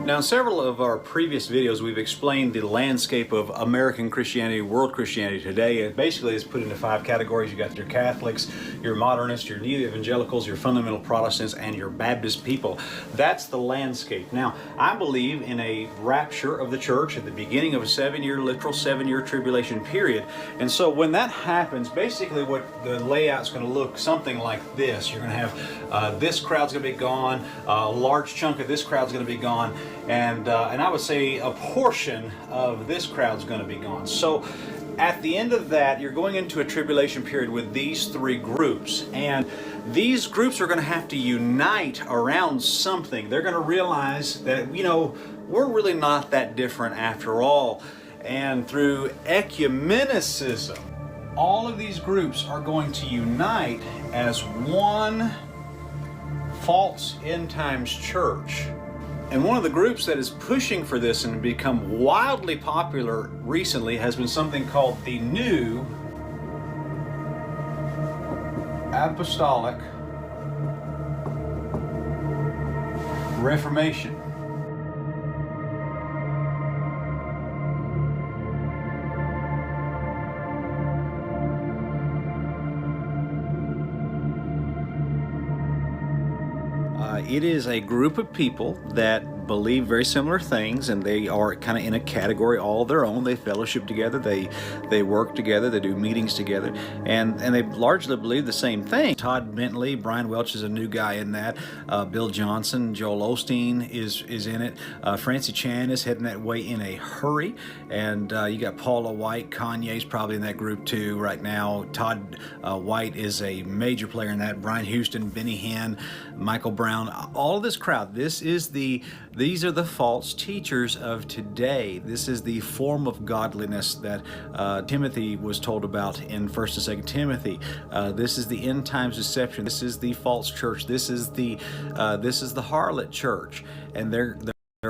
Now, in several of our previous videos, we've explained the landscape of American Christianity, world Christianity today. It basically is put into 5 categories. You got your Catholics, your Modernists, your Neo-Evangelicals, your Fundamental Protestants, and your Baptist people. That's the landscape. Now, I believe in a rapture of the church at the beginning of a 7-year, literal 7-year tribulation period. And so when that happens, basically what the layout's going to look something like this. You're going to have this crowd's going to be gone, a large chunk of this crowd's going to be gone, and I would say a portion of this crowd's going to be gone. So at the end of that, you're going into a tribulation period with these 3 groups, and these groups are going to have to unite around something. They're going to realize that, we're really not that different after all. And through ecumenicism, all of these groups are going to unite as one false end times church. And one of the groups that is pushing for this and become wildly popular recently has been something called the New Apostolic Reformation. It is a group of people that believe very similar things, and they are kind of in a category all their own. They fellowship together, they work together, they do meetings together, and they largely believe the same thing. Todd Bentley, Brian Welch is a new guy in that. Bill Johnson, Joel Osteen is in it. Francie Chan is heading that way in a hurry, and you got Paula White. Kanye's probably in that group too right now. Todd White is a major player in that. Brian Houston, Benny Hinn, Michael Brown, all of this crowd. These are the false teachers of today. This is the form of godliness that Timothy was told about in 1st and 2nd Timothy. This is the end times deception. This is the false church. This is the harlot church, and they're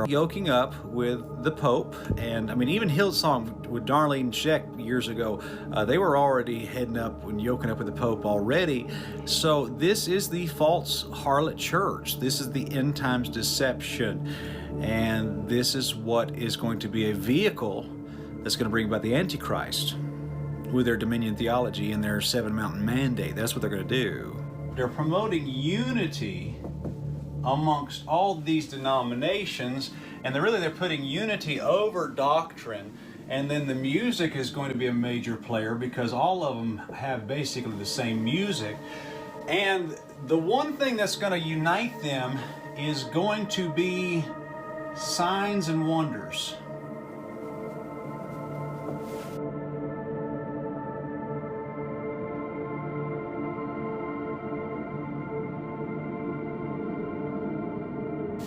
yoking up with the Pope. And I mean, even Hillsong with Darlene Zschech years ago, they were already heading up and yoking up with the Pope already. So this is the false harlot church. This is the end times deception. And this is what is going to be a vehicle that's going to bring about the Antichrist with their dominion theology and their 7 mountain mandate. That's what they're going to do. They're promoting unity amongst all these denominations, and they're putting unity over doctrine. And then the music is going to be a major player because all of them have basically the same music. And the one thing that's going to unite them is going to be signs and wonders.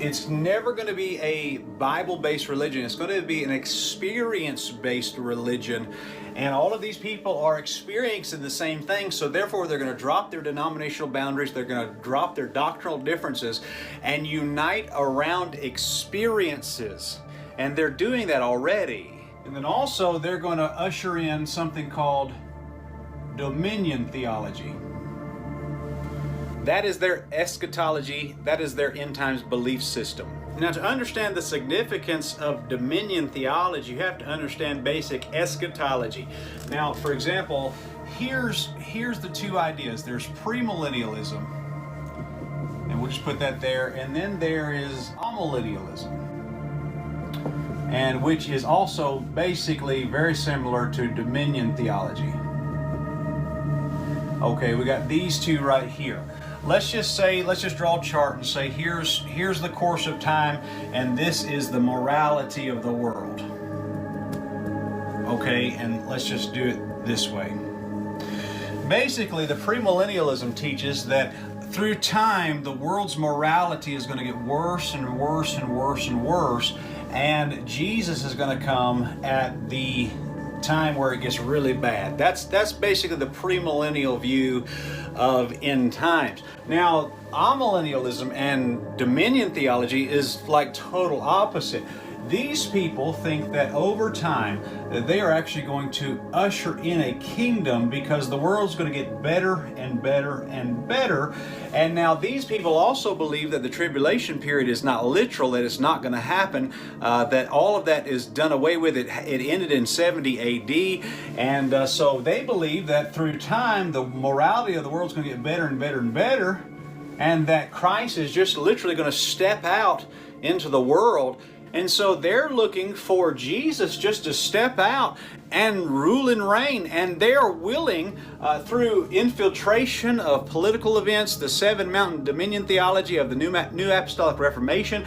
It's never going to be a Bible-based religion. It's going to be an experience-based religion. And all of these people are experiencing the same thing, so therefore they're going to drop their denominational boundaries, they're going to drop their doctrinal differences, and unite around experiences. And they're doing that already. And then also they're going to usher in something called dominion theology. That is their eschatology, that is their end times belief system. Now, to understand the significance of dominion theology, you have to understand basic eschatology. Now, for example, here's the 2 ideas. There's premillennialism, and we'll just put that there, and then there is amillennialism, and which is also basically very similar to dominion theology. Okay, we got these 2 right here. Let's just draw a chart and say here's the course of time, and this is the morality of the world. Okay, and let's just do it this way. Basically, the premillennialism teaches that through time, the world's morality is going to get worse and worse and worse and worse, and Jesus is going to come at the time where it gets really bad. That's basically the premillennial view of end times. Now, amillennialism and dominion theology is like total opposite. These people think that over time they are actually going to usher in a kingdom because the world's going to get better and better and better. And now these people also believe that the tribulation period is not literal, that it's not going to happen, that all of that is done away with. It ended in 70 AD. And so they believe that through time the morality of the world's going to get better and better and better, and that Christ is just literally going to step out into the world. And so they're looking for Jesus just to step out and rule and reign. And they are willing, through infiltration of political events, the Seven Mountain Dominion theology of the New Apostolic Reformation,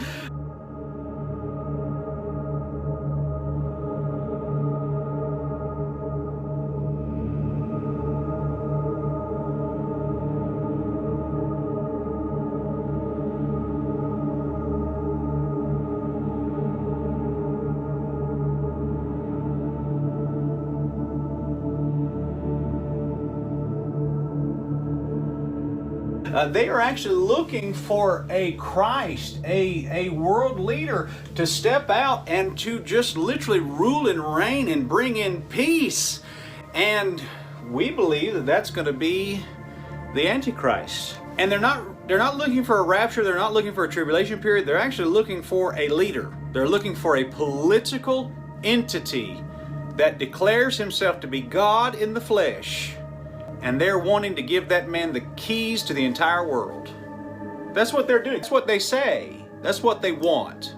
they are actually looking for a Christ, a world leader to step out and to just literally rule and reign and bring in peace. And we believe that that's going to be the Antichrist. And they're not looking for a rapture, they're not looking for a tribulation period, they're actually looking for a leader. They're looking for a political entity that declares himself to be God in the flesh. And they're wanting to give that man the keys to the entire world. That's what they're doing. That's what they say. That's what they want.